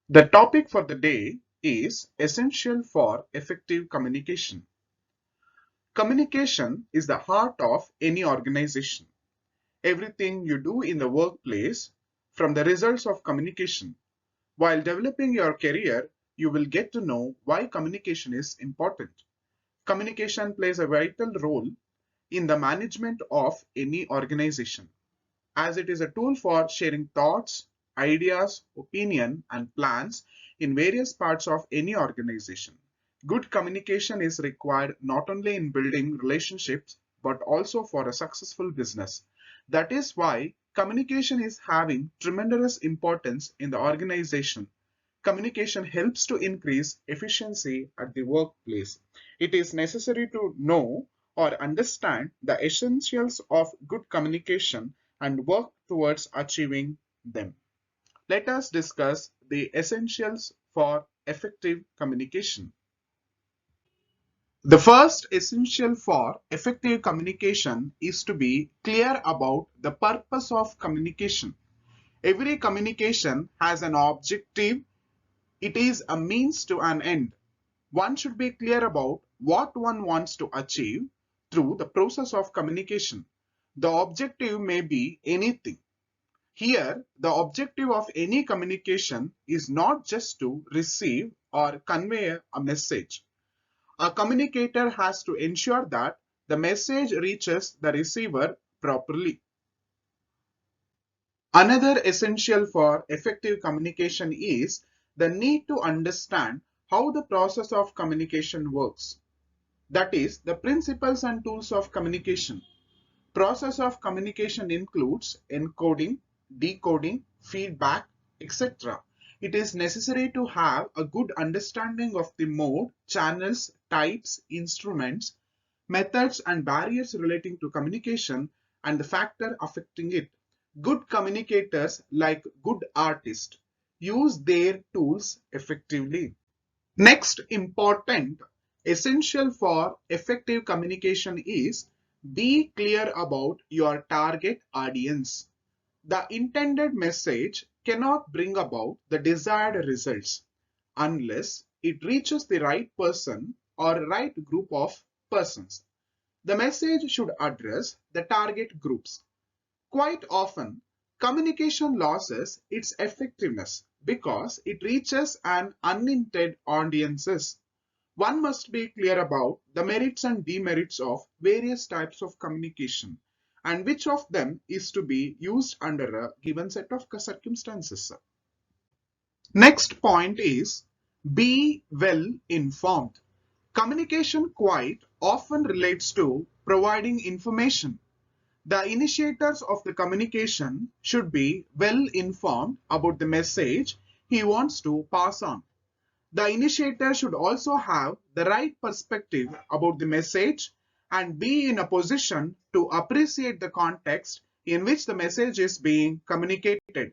The topic for the day is essential for effective communication. Communication is the heart of any organization. Everything you do in the workplace from the results of communication. While developing your career, you will get to know why communication is important. Communication plays a vital role in the management of any organization, as it is a tool for sharing thoughts, ideas, opinion, and plans in various parts of any organization. Good communication is required not only in building relationships but also for a successful business. That is why communication is having tremendous importance in the organization. Communication helps to increase efficiency at the workplace. It is necessary to know or understand the essentials of good communication and work towards achieving them. Let us discuss the essentials for effective communication. The first essential for effective communication is to be clear about the purpose of communication. Every communication has an objective. It is a means to an end. One should be clear about what one wants to achieve through the process of communication. The objective may be anything. Here, the objective of any communication is not just to receive or convey a message. A communicator has to ensure that the message reaches the receiver properly. Another essential for effective communication is the need to understand how the process of communication works. That is, the principles and tools of communication. Process of communication includes encoding, decoding, feedback, etc. It is necessary to have a good understanding of the mode, channels, types, instruments, methods and barriers relating to communication and the factor affecting it. Good communicators, like good artists, use their tools effectively. Next important essential for effective communication is be clear about your target audience. The intended message cannot bring about the desired results unless it reaches the right person or right group of persons. The message should address the target groups. Quite often, communication loses its effectiveness because it reaches an unintended audiences. One must be clear about the merits and demerits of various types of communication and which of them is to be used under a given set of circumstances. Next point is be well informed. Communication quite often relates to providing information. The initiators of the communication should be well informed about the message he wants to pass on. The initiator should also have the right perspective about the message and be in a position to appreciate the context in which the message is being communicated.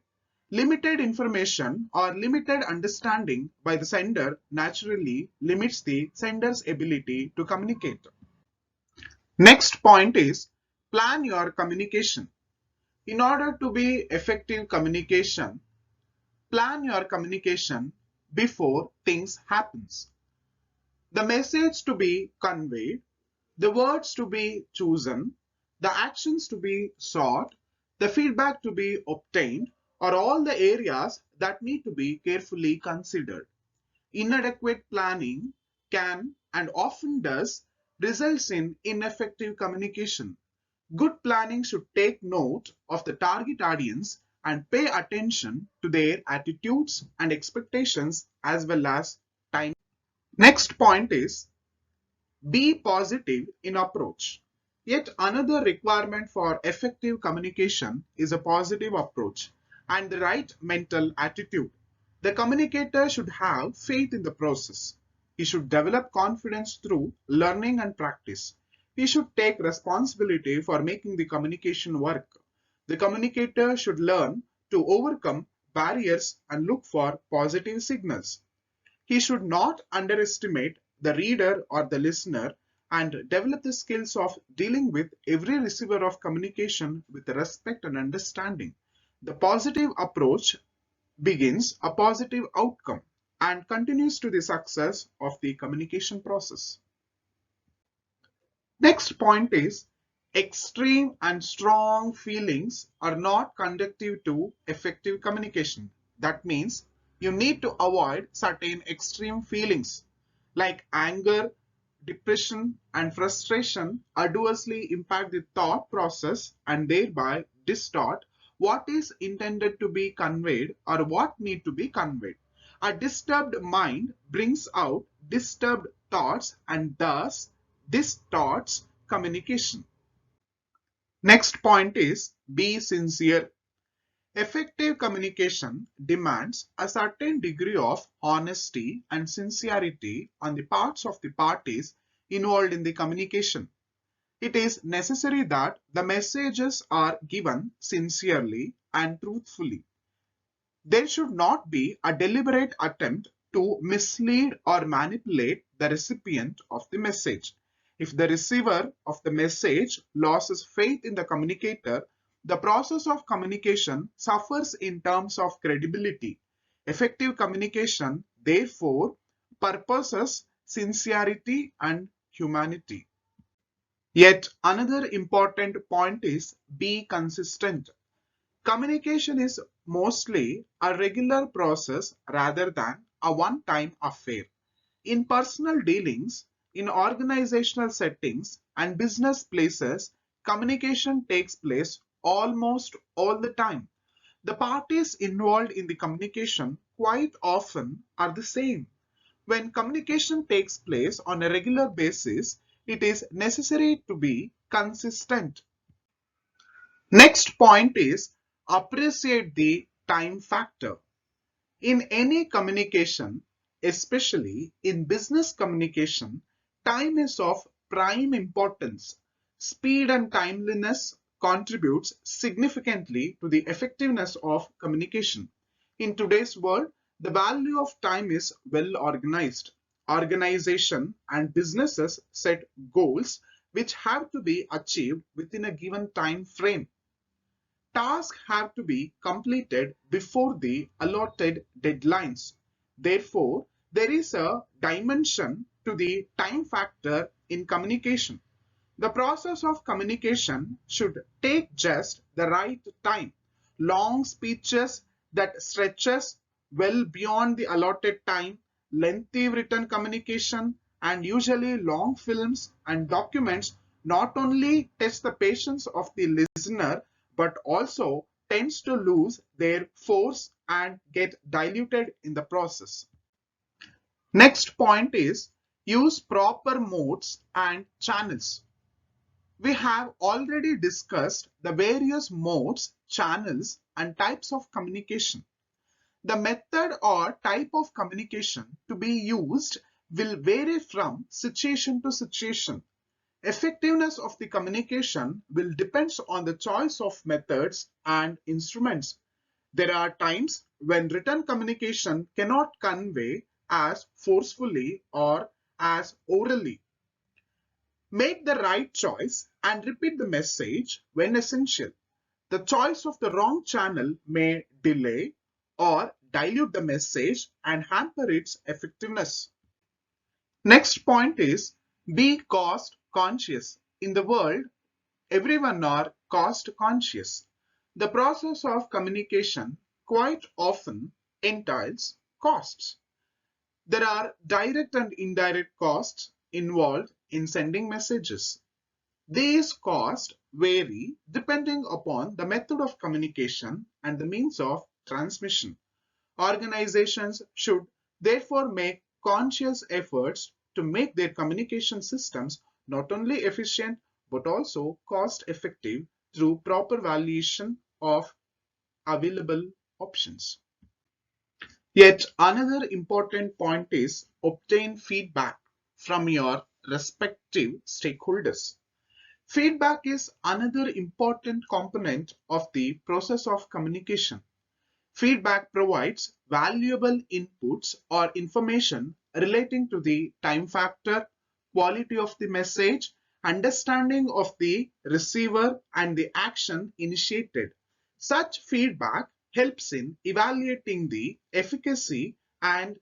Limited information or limited understanding by the sender naturally limits the sender's ability to communicate. Next point is plan your communication. In order to be effective communication, plan your communication before things happens. The message to be conveyed, the words to be chosen, the actions to be sought, the feedback to be obtained are all the areas that need to be carefully considered. Inadequate planning can and often does results in ineffective communication. Good planning should take note of the target audience and pay attention to their attitudes and expectations as well as time. Next point is be positive in approach. Yet another requirement for effective communication is a positive approach and the right mental attitude. The communicator should have faith in the process. He should develop confidence through learning and practice. He should take responsibility for making the communication work. The communicator should learn to overcome barriers and look for positive signals. He should not underestimate the reader or the listener and develop the skills of dealing with every receiver of communication with respect and understanding. The positive approach begins a positive outcome and continues to the success of the communication process. Next point is extreme and strong feelings are not conducive to effective communication. That means you need to avoid certain extreme feelings like anger, depression, and frustration adversely impact the thought process and thereby distort what is intended to be conveyed or what need to be conveyed. A disturbed mind brings out disturbed thoughts and thus distorts communication. Next point is be sincere. Effective communication demands a certain degree of honesty and sincerity on the parts of the parties involved in the communication. It is necessary that the messages are given sincerely and truthfully. There should not be a deliberate attempt to mislead or manipulate the recipient of the message. If the receiver of the message loses faith in the communicator, the process of communication suffers in terms of credibility. Effective communication, therefore, purposes sincerity and humanity. Yet another important point is be consistent. Communication is mostly a regular process rather than a one-time affair. In personal dealings, in organizational settings, and business places, communication takes place almost all the time. The parties involved in the communication quite often are the same. When communication takes place on a regular basis, it is necessary to be consistent. Next point is appreciate the time factor. In any communication, especially in business communication, time is of prime importance. Speed and timeliness contributes significantly to the effectiveness of communication. In today's world, the value of time is well organized. Organization and businesses set goals which have to be achieved within a given time frame. Tasks have to be completed before the allotted deadlines. Therefore, there is a dimension to the time factor in communication. The process of communication should take just the right time. Long speeches that stretches well beyond the allotted time, lengthy written communication, and usually long films and documents not only test the patience of the listener but also tends to lose their force and get diluted in the process. Next point is use proper modes and channels. We have already discussed the various modes, channels, and types of communication. The method or type of communication to be used will vary from situation to situation. Effectiveness of the communication will depend on the choice of methods and instruments. There are times when written communication cannot convey as forcefully or as orally. Make the right choice and repeat the message when essential. The choice of the wrong channel may delay or dilute the message and hamper its effectiveness. Next point is be cost conscious. In the world, everyone are cost conscious. The process of communication quite often entails costs. There are direct and indirect costs involved in sending messages. These costs vary depending upon the method of communication and the means of transmission. Organizations should therefore make conscious efforts to make their communication systems not only efficient but also cost effective through proper valuation of available options. Yet another important point is obtain feedback from your respective stakeholders. Feedback is another important component of the process of communication. Feedback provides valuable inputs or information relating to the time factor, quality of the message, understanding of the receiver, and the action initiated. Such feedback helps in evaluating the efficacy and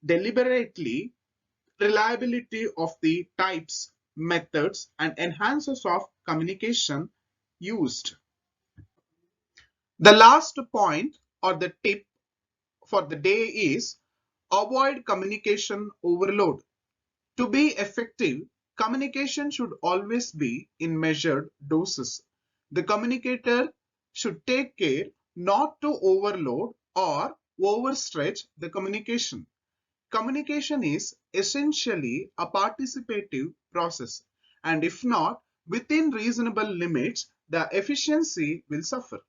deliberately reliability of the types, methods, and enhancers of communication used. The last point or the tip for the day is avoid communication overload. To be effective, communication should always be in measured doses. The communicator should take care not to overload or overstretch the communication. Communication is essentially a participative process, and if not within reasonable limits, the efficiency will suffer.